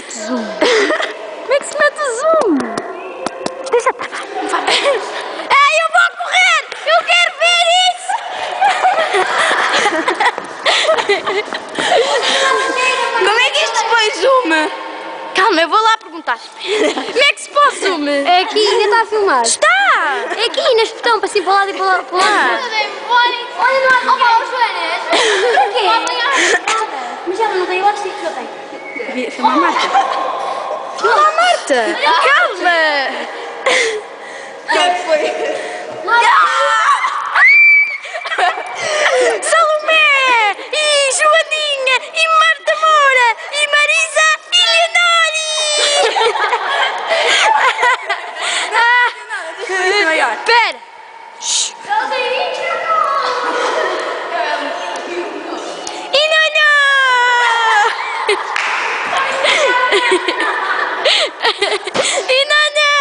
mete zoom? Como é que se mete zoom? Deixa estar, vai. Ei, eu vou correr! Eu quero ver isso! Como é que isto se põe zoom? Calma, eu vou lá perguntar. Como é que se pôs zoom? É aqui, ainda está a filmar. Está! É aqui, neste botão, para cima, para o lado e para o lado. Olha, não há Joana. Mas ela não tem elástico que eu tenho. Filma a Marta. Filma a Marta! Calma! Quem foi? Salomé! E Joaninha! E Marta Moura! E Marisa! E Leonori! Espera! E Nana! E Nana!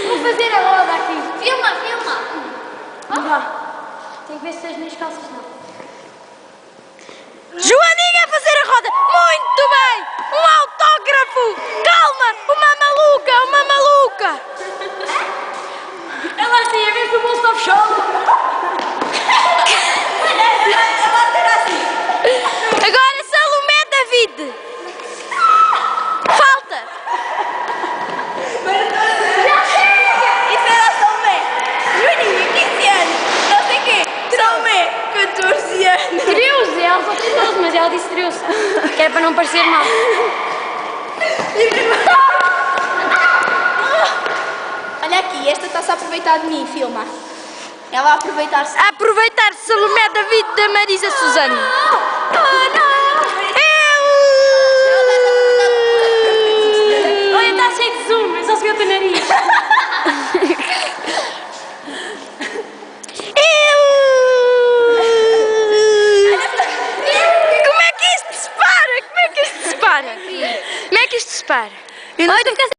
Vou fazer a roda aqui. Filma. Vá. Tem que ver se tens nas calças, não. Joaninha a fazer a roda! Muito bem! Um autógrafo! Calma! Uma maluca! Ela assim, a ver se o bolso está fechado. Agora Salomé David! Falta! Isso era Salomé. Joaninha, 15 anos. Não sei o quê. Salomé, 14 anos. 13, ela só tem 12, mas ela disse 13. Que é para não parecer mal. Olha aqui, esta está-se a aproveitar de mim, filma. Ela a aproveitar-se. A aproveitar Salomé David da Marisa Suzano! Olha, está cheio de zoom, só se vê o teu nariz. Como é que isto se para? Como é que isto se para? Olha, tu ficaste